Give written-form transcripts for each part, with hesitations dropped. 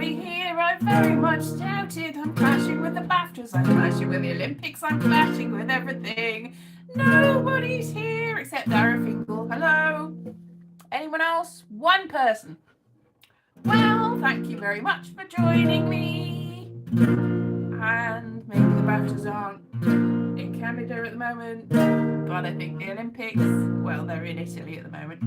here, I very much doubt it. I'm clashing with the BAFTAs, I'm clashing with the Olympics, I'm clashing with everything. Nobody's here except Dara Fingal. Hello? Anyone else? One person. Well, thank you very much for joining me. And maybe the BAFTAs aren't in Canada at the moment, but I think the Olympics, well, they're in Italy at the moment,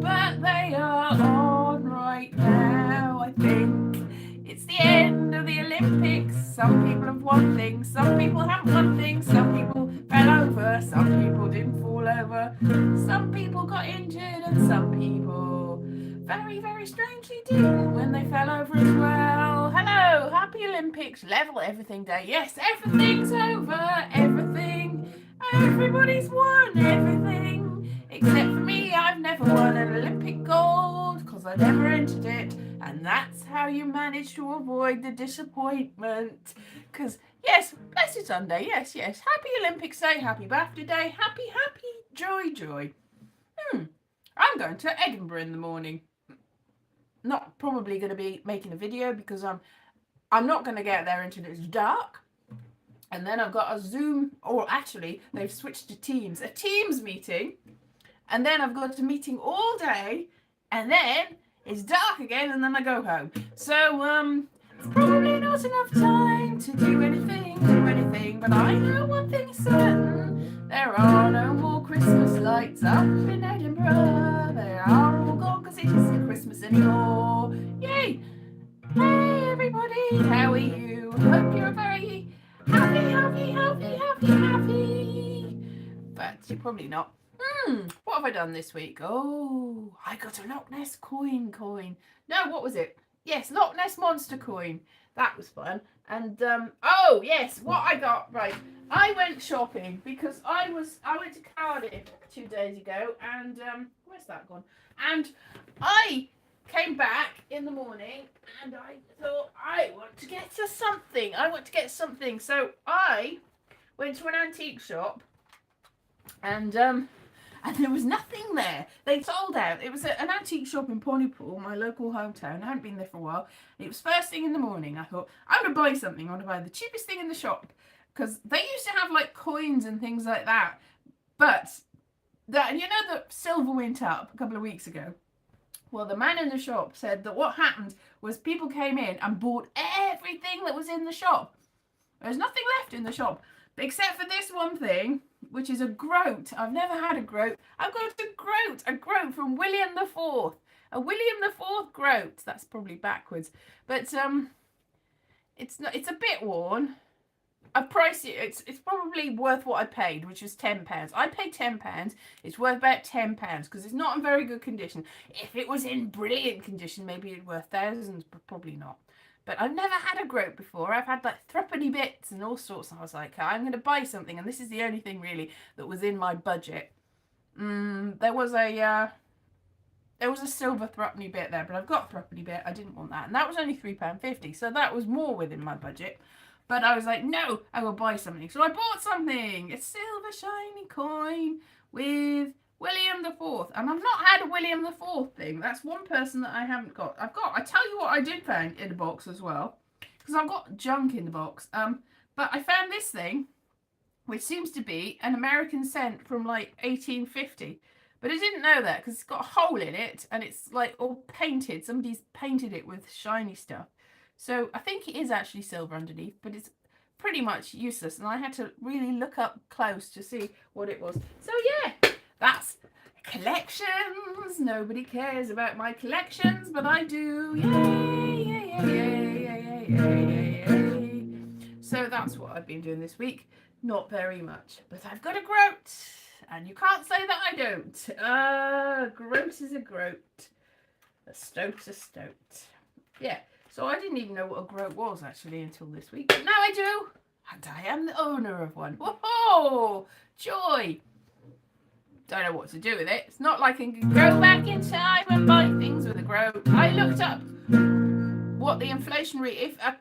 but they are on right now. I think it's the end of the Olympics. Some people have won things, some people haven't won things, some people fell over, some people didn't fall over, some people got injured, and some people very, very strangely didn't when they fell over as well. Hello, happy Olympics, level everything day. Yes, everything's over, everything, everybody's won everything. Except for me, I've never won an Olympic gold because I never entered it. And that's how you manage to avoid the disappointment. Because, yes, Blessed Sunday, yes, yes. Happy Olympics Day, happy BAFTA Day, happy, joy, joy. I'm going to Edinburgh in the morning. Not probably going to be making a video because I'm not going to get there until it's dark. And then I've got a Zoom, or actually they've switched to Teams, a Teams meeting. And then I've got a meeting all day, and then it's dark again, and then I go home. So it's probably not enough time to do anything. But I know one thing is certain: there are no more Christmas lights up in Edinburgh. They are all gone because it isn't Christmas anymore. Yay! Hey everybody, how are you? Hope you're very happy. But you're probably not. What have I done this week? Oh, I got a Loch Ness coin. No, what was it? Yes, Loch Ness monster coin. That was fun. And oh yes, what I got, right. I went shopping because I went to Cardiff 2 days ago, and where's that gone? And I came back in the morning and I thought, I want to get something. So I went to an antique shop, and there was nothing there. They sold out. It was an antique shop in Pontypool, my local hometown. I hadn't been there for a while. It was first thing in the morning. I thought, I'm going to buy something. I want to buy the cheapest thing in the shop. Because they used to have like coins and things like that. But, you know, the silver went up a couple of weeks ago. Well, the man in the shop said that what happened was people came in and bought everything that was in the shop. There's nothing left in the shop except for this one thing, which is a groat. I've never had a groat. I've got a groat from William the Fourth. A William the Fourth groat. That's probably backwards. But it's a bit worn. I've priced it. It's probably worth what I paid, which was £10. I paid £10. It's worth about £10 because it's not in very good condition. If it was in brilliant condition, maybe it'd worth thousands, but probably not. But I've never had a groat before. I've had like threepenny bits and all sorts. And I was like, I'm going to buy something, and this is the only thing really that was in my budget. There was a silver threepenny bit there, but I've got a threepenny bit. I didn't want that, and that was only £3.50, so that was more within my budget. But I was like, no, I will buy something. So I bought something, a silver shiny coin with William the Fourth. And I've not had a William the Fourth thing. That's one person that I haven't got. I tell you what I did find in the box as well. Because I've got junk in the box. But I found this thing, which seems to be an American cent from like 1850. But I didn't know that because it's got a hole in it and it's like all painted. Somebody's painted it with shiny stuff. So I think it is actually silver underneath, but it's pretty much useless. And I had to really look up close to see what it was. So yeah, that's collections. Nobody cares about my collections, but I do. Yay. So that's what I've been doing this week. Not very much, but I've got a groat. And you can't say that I don't. Groat is a groat. A stoat's a stoat. Yeah. So I didn't even know what a groat was actually until this week. But now I do. And I am the owner of one. Whoa! Joy! Don't know what to do with it. It's not like I can go back in time and buy things with a groat. I looked up what the inflation rate, if a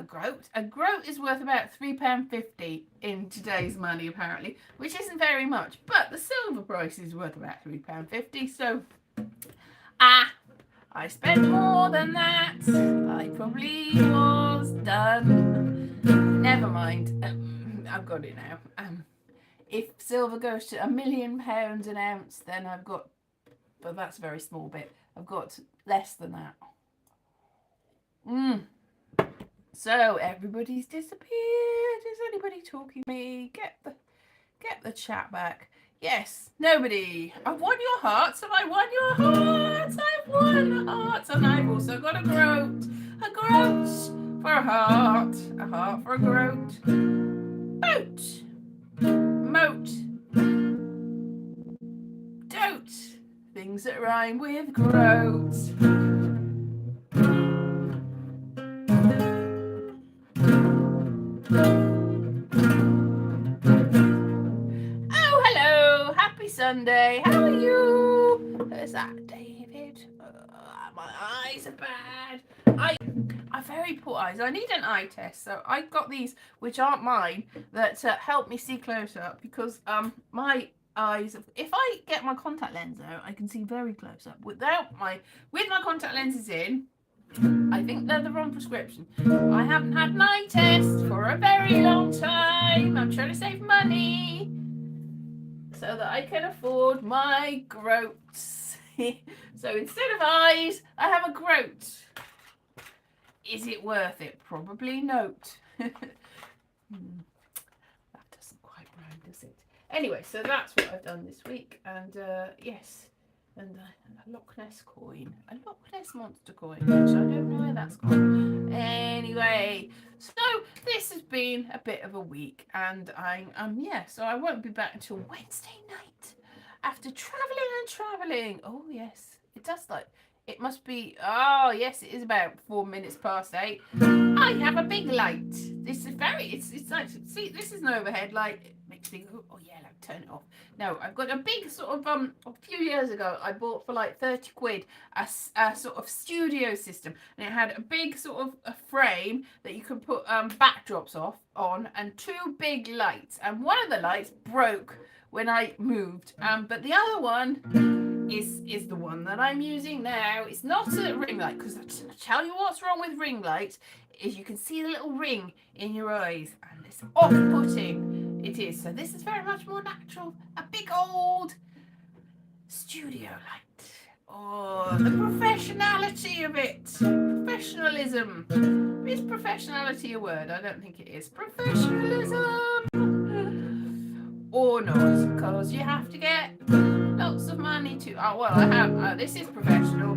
groat is worth about £3.50 in today's money apparently, which isn't very much. But the silver price is worth about £3.50. So, I spent more than that. I probably was done. Never mind. I've got it now. If silver goes to £1 million an ounce, then I've got, but that's a very small bit. I've got less than that. So everybody's disappeared. Is anybody talking to me? Get the chat back. Yes, nobody. I've won your hearts. Have I won your hearts? I've won hearts, and I've also got a groat. A groat for a heart for a groat. Boat, moat, dote. Things that rhyme with groat. Sunday, how are you? Is that David? My eyes are bad. I very poor eyes. I need an eye test. So I got these, which aren't mine, that help me see close up because my eyes. If I get my contact lens out, I can see very close up. With my contact lenses in, I think they're the wrong prescription. I haven't had an eye test for a very long time. I'm trying to save money so that I can afford my groats. So instead of eyes, I have a groat. Is it worth it? Probably not. That doesn't quite rhyme, does it? Anyway, so that's what I've done this week. And yes, and a Loch Ness coin. A Loch Ness monster coin, which I don't know where that's gone. Anyway, so this has been a bit of a week, and so I won't be back until Wednesday night after travelling. Oh yes, it must be. Oh yes, it is about 4 minutes past 8. I have a big light. This is it's like, see, this is an overhead light. It makes me go, oh yeah, like turn it off. No, I've got a big sort of a few years ago I bought for like 30 quid a sort of studio system, and it had a big sort of a frame that you could put backdrops on, and 2 big lights, and one of the lights broke when I moved, but the other one is the one that I'm using now. It's not a ring light, because I tell you what's wrong with ring lights is you can see the little ring in your eyes, and it's off-putting. It is. So this is very much more natural. A big old studio light. Oh, the professionality of it. Professionalism. Is professionality a word? I don't think it is. Professionalism. Or not, because you have to get lots of money to. Oh well, I have. This is professional.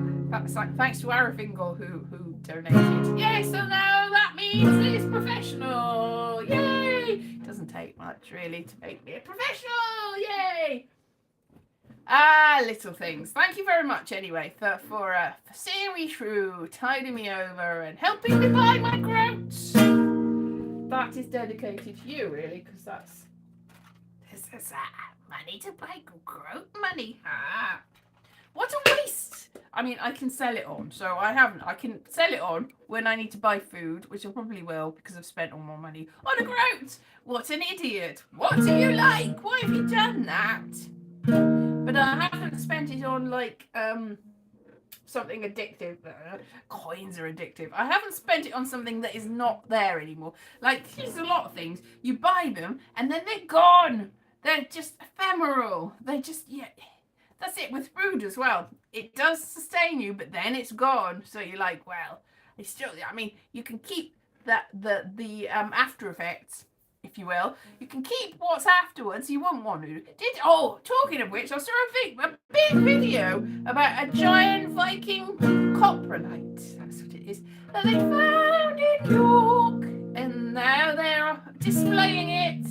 Thanks to Arafingal who donated. Yay! So now that means it's professional. Yay! It doesn't take much really to make me a professional. Yay! Little things. Thank you very much anyway for seeing me through, tiding me over, and helping me buy my groats. That is dedicated to you, really, because that's. This is money to buy groat money. What a waste! I mean, I can sell it on, so I can sell it on when I need to buy food, which I probably will because I've spent all my money on a groat. What an idiot! What do you like? Why have you done that? But I haven't spent it on like something addictive. Coins are addictive. I haven't spent it on something that is not there anymore. Like, there's a lot of things. You buy them and then they're gone. They're just ephemeral. They're just, yeah. That's it with food as well. It does sustain you, but then it's gone. So you're like, well, it's still, I mean, you can keep the after effects, if you will. You can keep what's afterwards. You wouldn't want to. Talking of which, I saw a big video about a giant Viking coprolite. That's what it is. That they found in York, and now they're displaying it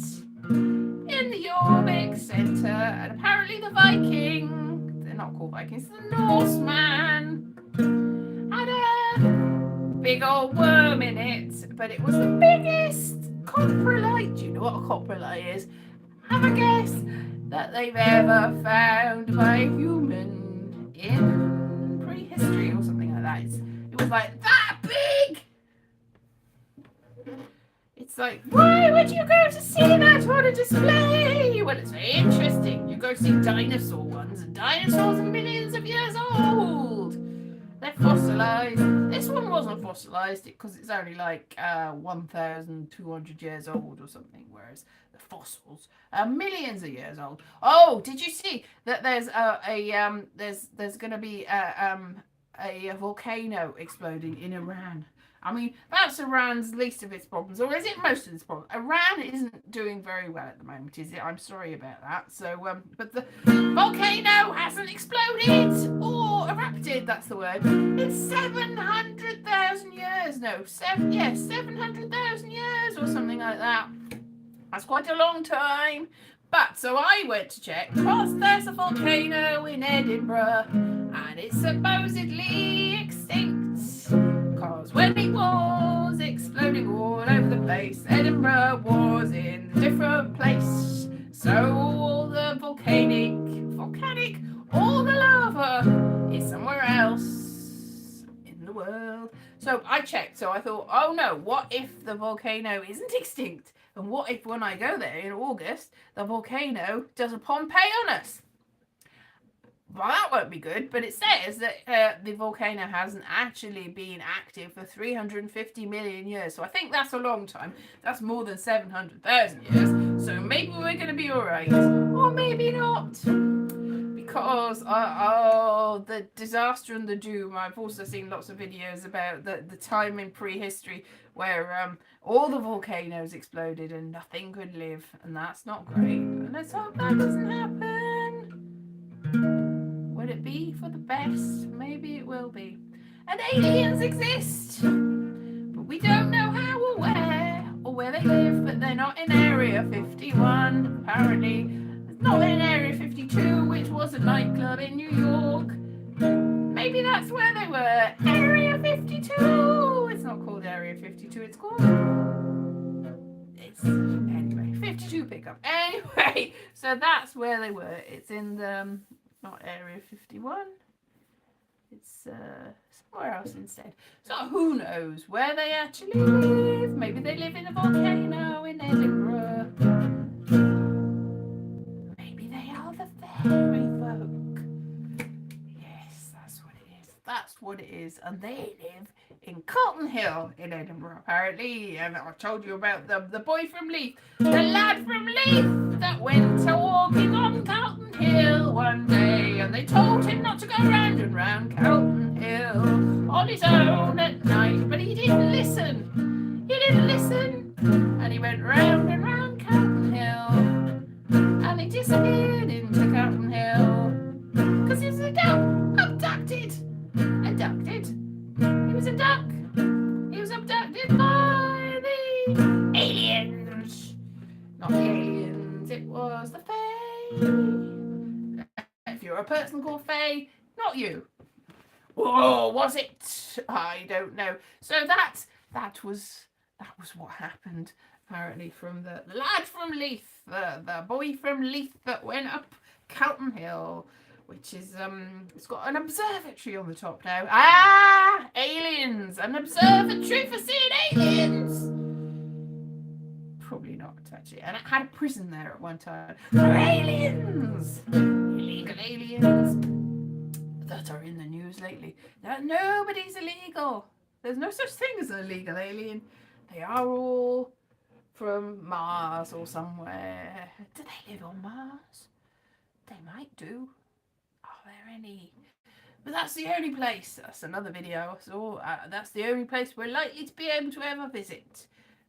in the York Centre. And apparently the Viking, they're not called Vikings, the Norseman, had a big old worm in it, but it was the biggest coprolite. Do you know what a coprolite is? Have a guess. That they've ever found by a human in prehistory or something like that. It was like that big. It's like, why would you go to see that on a display? Well, it's very interesting. You go to see dinosaur ones, and dinosaurs are millions of years old. They're fossilised. This one wasn't fossilised because it's only like 1,200 years old or something, whereas the fossils are millions of years old. Oh, did you see that there's there's going to be a volcano exploding in Iran? I mean, that's Iran's least of its problems, or is it most of its problems? Iran isn't doing very well at the moment, is it? I'm sorry about that. So, but the volcano hasn't exploded or erupted. That's the word. It's 700,000 years. No, 700,000 years or something like that. That's quite a long time. But so I went to check because there's a volcano in Edinburgh and it's supposedly extinct. Because when it was exploding all over the place, Edinburgh was in a different place. So all the volcanic, all the lava is somewhere else in the world. So I checked. So I thought, oh no, what if the volcano isn't extinct? And what if when I go there in August, the volcano does a Pompeii on us? Well, that won't be good, but it says that the volcano hasn't actually been active for 350 million years. So I think that's a long time. That's more than 700,000 years. So maybe we're going to be all right. Or maybe not. Because, the disaster and the doom. I've also seen lots of videos about the time in prehistory where all the volcanoes exploded and nothing could live. And that's not great. And let's hope that doesn't happen. Would it be for the best? Maybe it will be. And aliens exist, but we don't know how or where they live. But they're not in Area 51, apparently. It's not in Area 52, which was a nightclub in New York. Maybe that's where they were. Area 52. It's not called Area 52. It's called. Anyway, 52 pickup. Anyway, so that's where they were. It's in the. Not Area 51. It's somewhere else instead. So who knows where they actually live? Maybe they live in a volcano in Edinburgh. Maybe they are the fairy folk. Yes, that's what it is. That's what it is. And they live in Calton Hill in Edinburgh, apparently. And I told you about the boy from Leith, the lad from Leith that went walking on Calton Hill one day, and they told him not to go round and round Calton Hill on his own at night, but he didn't listen. And he went round and round Calton Hill, and he disappeared into Calton Hill because he was abducted. He was a duck. He was abducted by the aliens. Not the aliens, it was the Fae. If you're a person called Fae, not you. Oh, was it? I don't know. So that was what happened, apparently, from the lad from Leith, the boy from Leith that went up Calton Hill, which is it's got an observatory on the top now. Aliens! An observatory for seeing aliens! Probably not, actually. And it had a prison there at one time. Aliens! Illegal aliens that are in the news lately. Now, nobody's illegal. There's no such thing as an illegal alien. They are all from Mars or somewhere. Do they live on Mars? They might do. Are there any? But that's the only place. That's another video I saw. That's the only place we're likely to be able to ever visit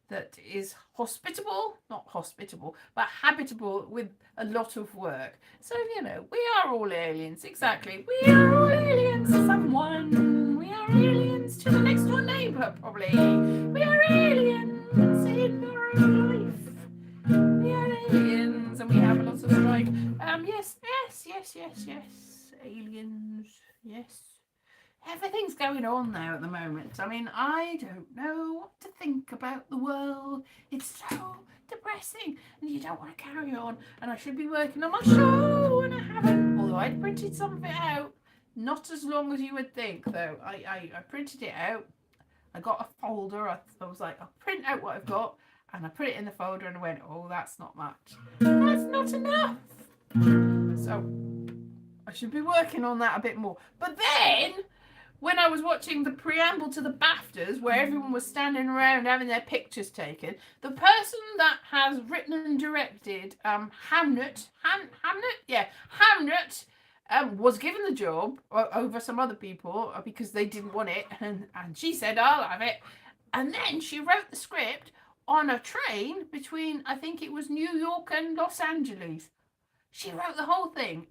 that is hospitable, not hospitable, but habitable with a lot of work. So, we are all aliens. Exactly. We are all aliens to someone. We are aliens to the next door neighbour, probably. We are aliens in our own life. We are aliens and we have a lot of strife. Yes. Aliens. Yes. Everything's going on there at the moment. I mean, I don't know what to think about the world. It's so depressing and you don't want to carry on. And I should be working on my show and I haven't. Although I printed some of it out. Not as long as you would think, though. I printed it out. I got a folder. I was like, I'll print out what I've got. And I put it in the folder and I went, oh, that's not much. That's not enough. So I should be working on that a bit more. But then when I was watching the preamble to the BAFTAs, where everyone was standing around having their pictures taken, the person that has written and directed Hamnet, was given the job over some other people because they didn't want it, and she said, I'll have it. And then she wrote the script on a train between, I think it was New York and Los Angeles. She wrote the whole thing,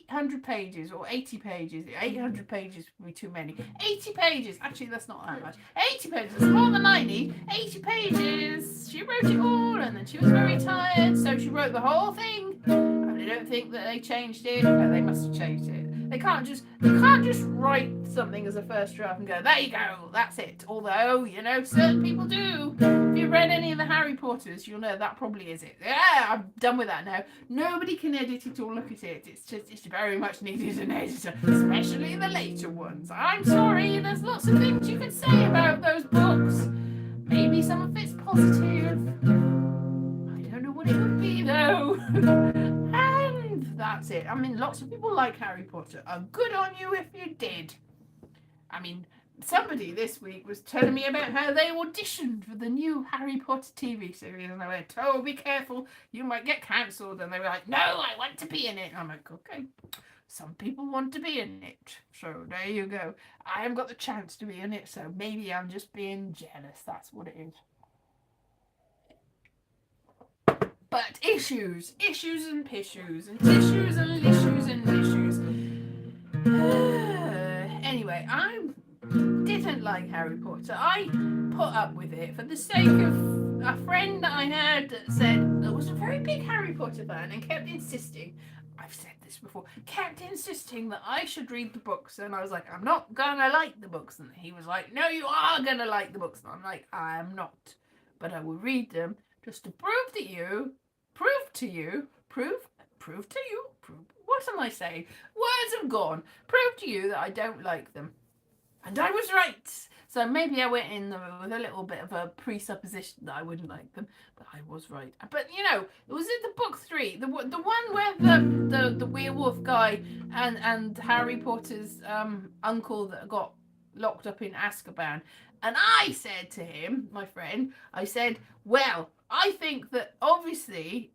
800 pages or 80 pages. 800 pages would be too many. 80 pages. Actually, that's not that much. 80 pages. It's more than 90. 80 pages. She wrote it all, and then she was very tired, so she wrote the whole thing. And I don't think that they changed it. No, they must have changed it. They can't just write something as a first draft and go, there you go, that's it. Although, certain people do. If you've read any of the Harry Potters, you'll know that probably is it. Yeah, I'm done with that now. Nobody can edit it or look at it. It's very much needed an editor, especially the later ones. I'm sorry, there's lots of things you could say about those books. Maybe some of it's positive. I don't know what it would be though. That's it. I mean, lots of people like Harry Potter. Good on you if you did. I mean, somebody this week was telling me about how they auditioned for the new Harry Potter TV series, and I went, oh, be careful, you might get cancelled. And they were like, no, I want to be in it. And I'm like, okay, some people want to be in it. So there you go. I haven't got the chance to be in it, so maybe I'm just being jealous. That's what it is. But issues and pissues and tissues and lissues and lissues. Anyway, I didn't like Harry Potter. I put up with it for the sake of a friend that I had that said that was a very big Harry Potter fan and kept insisting, I've said this before, kept insisting that I should read the books. And I was like, I'm not gonna like the books. And he was like, no, you are gonna like the books. And I'm like, I am not. But I will read them just to prove to you, what am I saying? Words have gone. Prove to you that I don't like them. And I was right. So maybe I went in with a little bit of a presupposition that I wouldn't like them, but I was right. But it was in the book 3, the one where the werewolf guy and Harry Potter's uncle that got locked up in Azkaban. And I said to him, my friend, I said, well, I think that obviously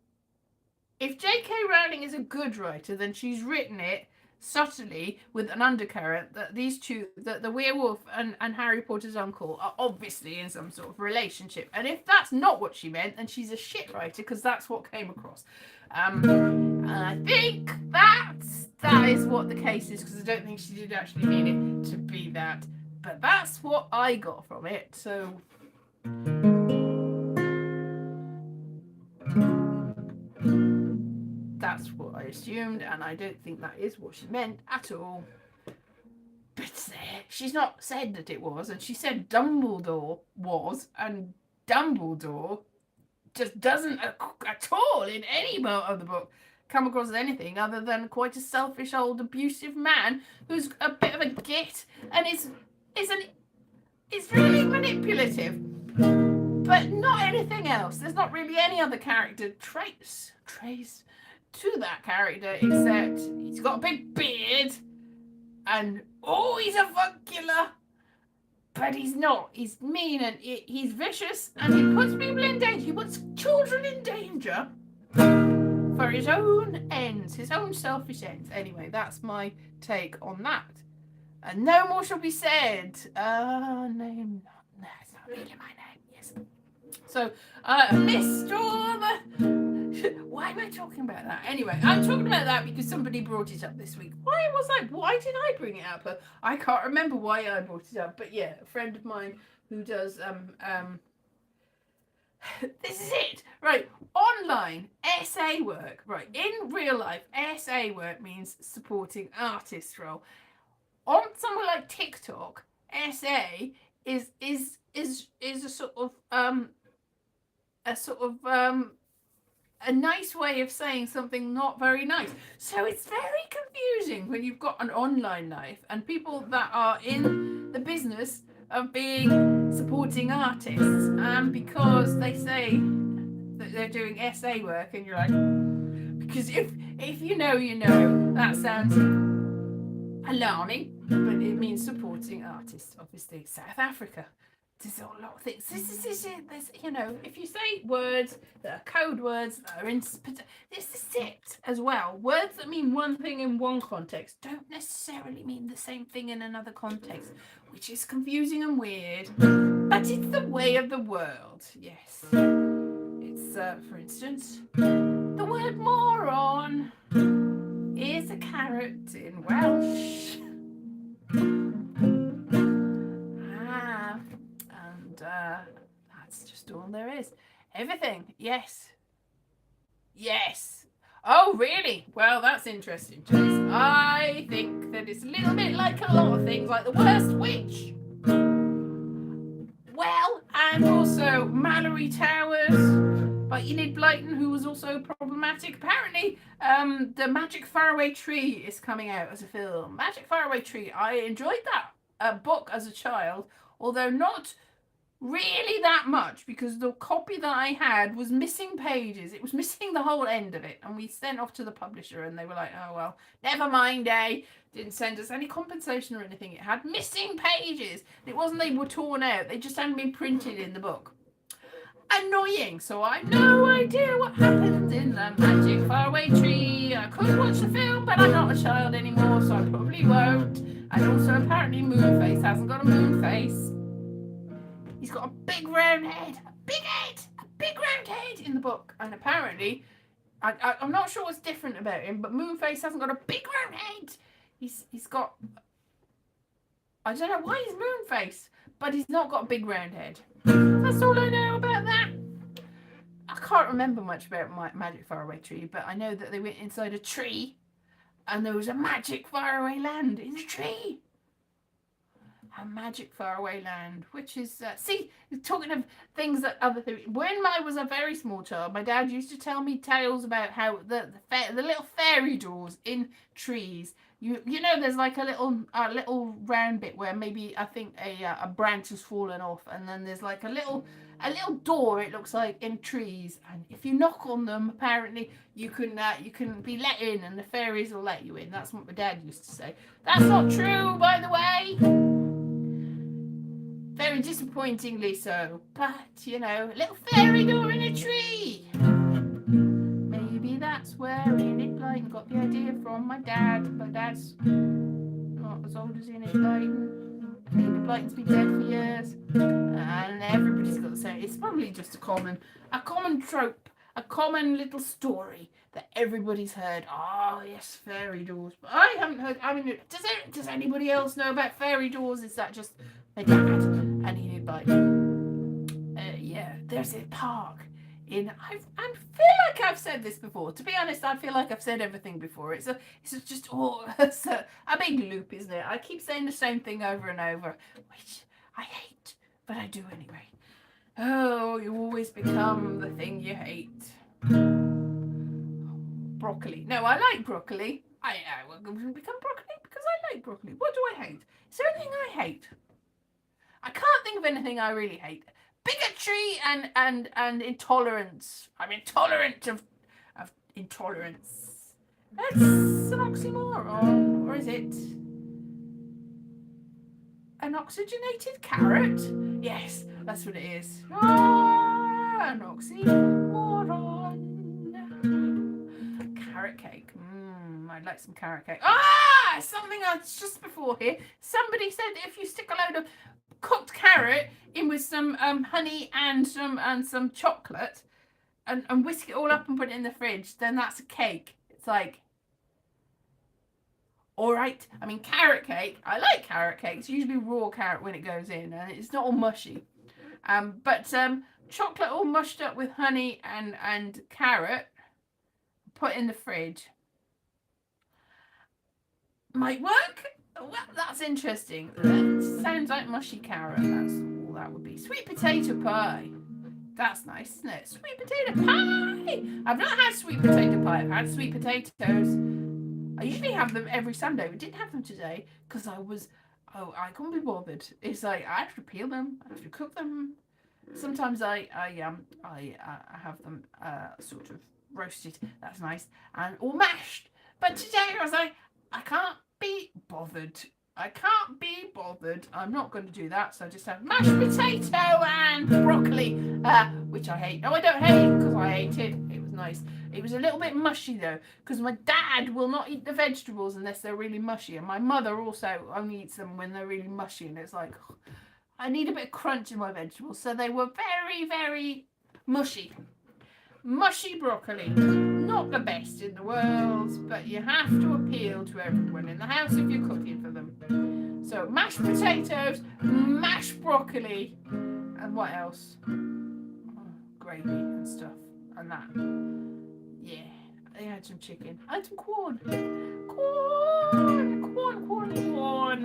if J.K. Rowling is a good writer, then she's written it subtly with an undercurrent that these two, the werewolf and Harry Potter's uncle, are obviously in some sort of relationship. And if that's not what she meant, then she's a shit writer, because that's what came across. And I think that is what the case is, because I don't think she did actually mean it to be that. But that's what I got from it, so... That's what I assumed, and I don't think that is what she meant at all. But she's not said that it was, and she said Dumbledore was, and Dumbledore just doesn't at all in any part of the book come across as anything other than quite a selfish old abusive man who's a bit of a git and is really manipulative, but not anything else. There's not really any other character trace to that character except he's got a big beard and he's a fun killer, but he's not. He's mean and he's vicious, and he puts people in danger. He puts children in danger for his own ends, his own selfish ends. Anyway, that's my take on that. And no more shall be said. Name. No, it's not really my name. Yes. So, Mr. Why am I talking about that? Anyway, I'm talking about that because somebody brought it up this week. Why did I bring it up? I can't remember why I brought it up, but yeah, a friend of mine who does this is it. Right, online essay work. Right, in real life, essay work means supporting artists role. On somewhere like TikTok, essay is a sort of a nice way of saying something not very nice. So it's very confusing when you've got an online life and people that are in the business of being supporting artists, because they say that they're doing essay work, and you're like, because if you know, that sounds alarming. but it means supporting artists, obviously. South Africa. There's a lot of things. This is you know, if you say words that are code words that are in, this is it as well. Words that mean one thing in one context don't necessarily mean the same thing in another context, which is confusing and weird. But it's the way of the world. Yes. It's for instance, the word moron is a carrot in Welsh. That's just all there is. Everything. Yes. Yes. Oh, really? Well, that's interesting, Jace. I think that it's a little bit like a lot of things, like the worst witch. Well, and also Mallory Towers by Enid Blyton, who was also problematic. Apparently, the Magic Faraway Tree is coming out as a film. Magic Faraway Tree. I enjoyed that book as a child, although not really that much, because the copy that I had was missing pages. It was missing the whole end of it, and we sent off to the publisher and they were like, oh well, never mind, didn't send us any compensation or anything. It had missing pages. It wasn't they were torn out, they just hadn't been printed in the book. Annoying. So I have no idea what happened in the Magic Faraway Tree. I could watch the film, but I'm not a child anymore, so I probably won't. And also apparently Moonface hasn't got a moon face. He's got a big round head, a big round head in the book. And apparently, I'm not sure what's different about him, but Moonface hasn't got a big round head. He's got, I don't know why he's Moonface, but he's not got a big round head. That's all I know about that. I can't remember much about my Magic Faraway Tree, but I know that they went inside a tree and there was a magic faraway land in the tree. A magic faraway land, which is see, talking of things that other things. When I was a very small child, my dad used to tell me tales about how the little fairy doors in trees. You know, there's like a little round bit where maybe I think a branch has fallen off, and then there's like a little door. It looks like in trees, and if you knock on them, apparently you can be let in, and the fairies will let you in. That's what my dad used to say. That's not true, by the way. Very disappointingly so, but you know, a little fairy door in a tree. Maybe that's where Enid Blyton got the idea from. My dad. My dad's not as old as Enid Blyton. Enid Blyton's been dead for years, and everybody's got the same. It's probably just a common trope, a common little story that everybody's heard. Oh yes, fairy doors, but I haven't heard. I mean, does anybody else know about fairy doors? Is that just my dad and Enid Blyton? Yeah, there's a park in. I feel like I've said this before. To be honest, I feel like I've said everything before. It's just it's a big loop, isn't it? I keep saying the same thing over and over, which I hate, but I do anyway. Oh, you always become the thing you hate. Broccoli. No, I like broccoli. I wouldn't become broccoli because I like broccoli. What do I hate? Is there anything I hate? I can't think of anything I really hate. Bigotry and intolerance. I'm intolerant of intolerance. That's an oxymoron, or is it? An oxygenated carrot? Yes, that's what it is. An oxymoron. Carrot cake. I'd like some carrot cake. Something else just before here. Somebody said that if you stick a load of cooked carrot in with some honey and some chocolate and whisk it all up and put it in the fridge, then that's a cake. It's like, all right. I mean, carrot cake. I like carrot cake. It's usually raw carrot when it goes in, and it's not all mushy. But chocolate all mushed up with honey and carrot, put in the fridge, might work. Well, that's interesting. That sounds like mushy carrot. That's all that would be. Sweet potato pie. That's nice, isn't it? Sweet potato pie. I've not had sweet potato pie. I've had sweet potatoes. I usually have them every Sunday. We didn't have them today because I couldn't be bothered. It's like I have to peel them. I have to cook them. Sometimes I have them sort of roasted. That's nice, and or mashed. But today I was like, I can't be bothered. I can't be bothered. I'm not going to do that. So I just have mashed potato and broccoli, which I hate. No, I don't hate it because I ate it. It was nice. It was a little bit mushy though, because my dad will not eat the vegetables unless they're really mushy, and my mother also only eats them when they're really mushy. And it's like, I need a bit of crunch in my vegetables, so they were very, very mushy. Mushy broccoli. Not the best in the world, but you have to appeal to everyone in the house if you're cooking for them. So mashed potatoes, mashed broccoli, and what else? Gravy and stuff, and that. Yeah, I had some chicken. I had some corn,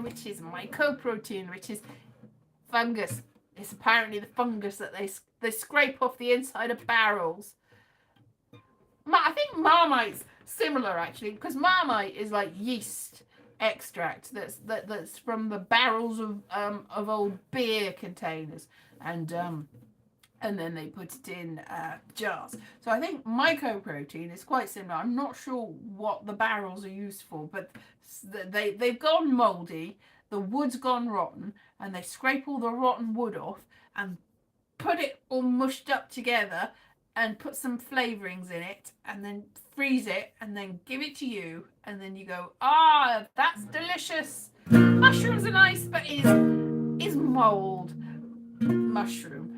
which is mycoprotein, which is fungus. It's apparently the fungus that they scrape off the inside of barrels. I think Marmite's similar actually, because Marmite is like yeast extract that's from the barrels of old beer containers, and then they put it in jars. So I think mycoprotein is quite similar. I'm not sure what the barrels are used for, but they've gone mouldy, the wood's gone rotten, and they scrape all the rotten wood off and put it all mushed up together and put some flavourings in it and then freeze it and then give it to you, and then you go, that's delicious. Mushrooms are nice, but is mould mushroom.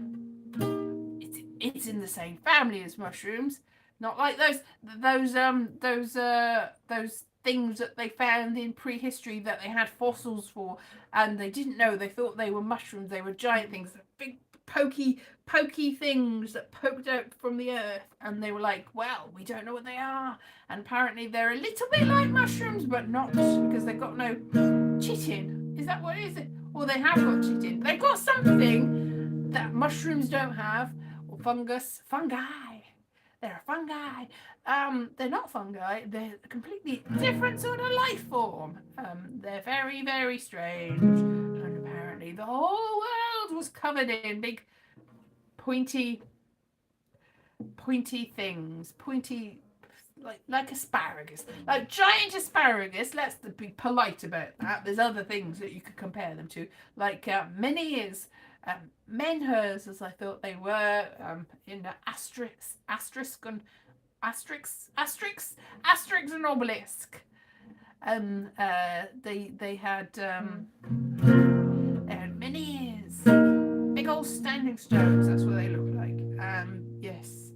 It's in the same family as mushrooms, not like those things that they found in prehistory that they had fossils for, and they didn't know. They thought they were mushrooms. They were giant things, big pokey things that poked out from the earth, and they were like, well, we don't know what they are, and apparently they're a little bit like mushrooms, but not, because they've got no chitin. Is that what it is? Or they have got chitin. They've got something that mushrooms don't have. Or fungi. They're a fungi. They're not fungi. They're a completely different sort of life form. They're very, very strange. And apparently the whole world was covered in big pointy things. Pointy, like asparagus. Like giant asparagus. Let's be polite about that. There's other things that you could compare them to. Like menhirs. Menhirs, as I thought they were, in the asterisk and obelisk. They had menhirs, big old standing stones. That's what they look like. Yes.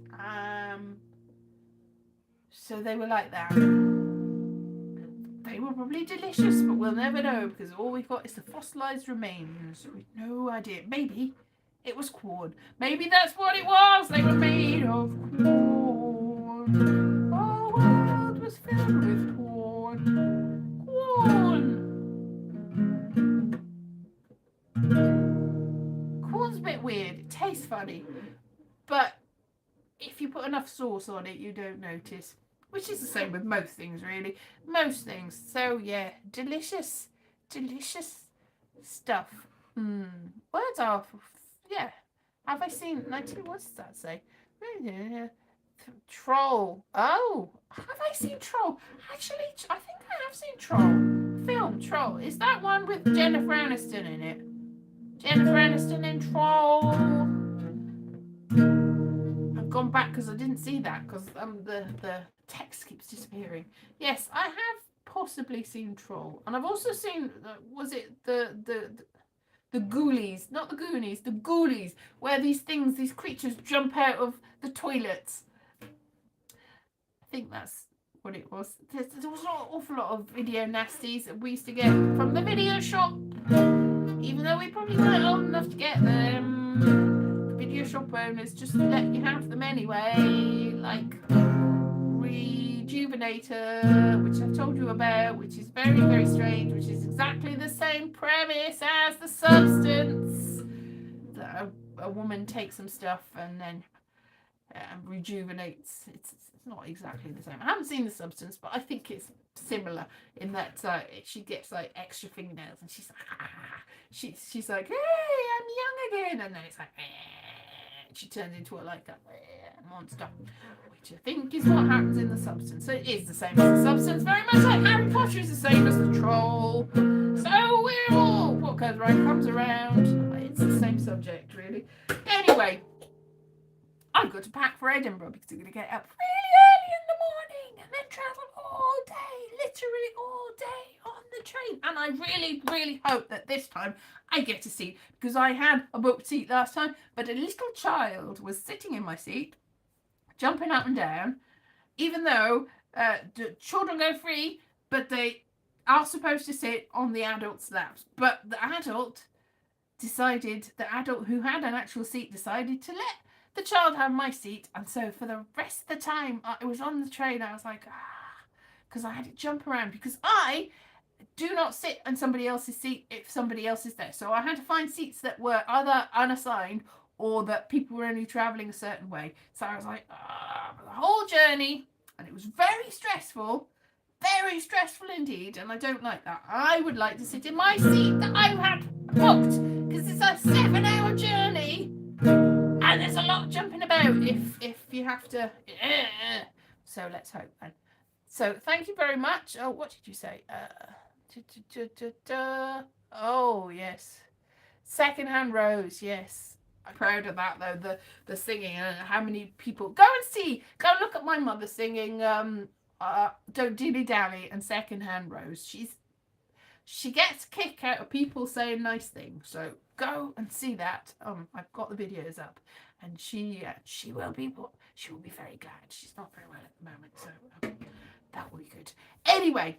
So they were like that. They were probably delicious, but we'll never know, because all we've got is the fossilized remains. We've no idea. Maybe it was corn. Maybe that's what it was. They were made of corn. Our world was filled with corn. Corn's a bit weird. It tastes funny, but if you put enough sauce on it, you don't notice. Which is the same with most things, really. Most things. So, yeah, delicious stuff. Words are, yeah. Have I seen, what does that say? Troll. Oh, have I seen Troll? Actually, I think I have seen Troll. Film, Troll. Is that one with Jennifer Aniston in it? Jennifer Aniston in Troll. I've gone back because I didn't see that, because the text keeps disappearing. Yes, I have possibly seen Troll, and I've also seen was it the Ghoulies, not the Goonies, the Ghoulies, where these creatures jump out of the toilets. I think that's what it was. There was an awful lot of video nasties that we used to get from the video shop, even though we probably weren't old enough to get them. Video shop owners just let you have them anyway, like Rejuvenator, which I've told you about, which is very, very strange, which is exactly the same premise as the substance. That a woman takes some stuff and then rejuvenates. It's not exactly the same. I haven't seen the substance, but I think it's similar in that she gets like extra fingernails, and she's like, she's like, hey, I'm young again, and then it's like, she turns into a monster, which I think is what happens in the substance. So it is the same as the substance, very much like Harry Potter is the same as the troll. So we're all, what goes around comes around. It's the same subject, really. Anyway, I've got to pack for Edinburgh because I'm going to get up really early in the morning and then travel all day, literally all day on the train. And I really, really hope that this time I get a seat, because I had a booked seat last time, but a little child was sitting in my seat, jumping up and down, even though the children go free, but they are supposed to sit on the adult's laps. But the adult who had an actual seat decided to let the child have my seat. And so for the rest of the time I was on the train, I was like, because I had to jump around, because I do not sit on somebody else's seat if somebody else is there. So I had to find seats that were either unassigned or that people were only traveling a certain way. So I was like, the whole journey, and it was very stressful indeed, and I don't like that. I would like to sit in my seat that I had booked, because it's a 7-hour journey and there's a lot of jumping about if you have to. So let's hope then. So thank you very much. Oh, what did you say? Oh yes, secondhand rose. Yes, I'm proud of that though. The singing and how many people go and look at my mother singing. Don't dilly dally and secondhand rose. She gets a kick out of people saying nice things. So go and see that. I've got the videos up, and she will be very glad. She's not very well at the moment, so that will be good. Anyway,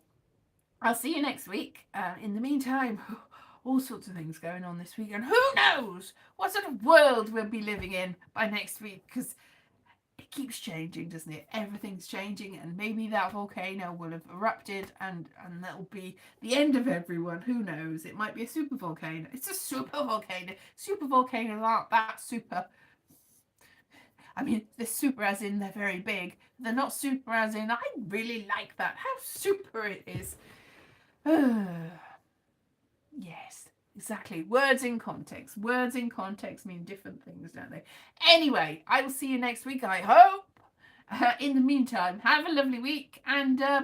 I'll see you next week. In the meantime, all sorts of things going on this week, and who knows what sort of world we'll be living in by next week, because it keeps changing, doesn't it? Everything's changing, and maybe that volcano will have erupted and that'll be the end of everyone. Who knows? It might be a super volcano. It's a super volcano. Super volcanoes aren't that super. I mean, they're super as in they're very big. They're not super as in I really like that. How super it is. Yes, exactly. Words in context. Words in context mean different things, don't they? Anyway, I will see you next week, I hope. In the meantime, have a lovely week, and bye.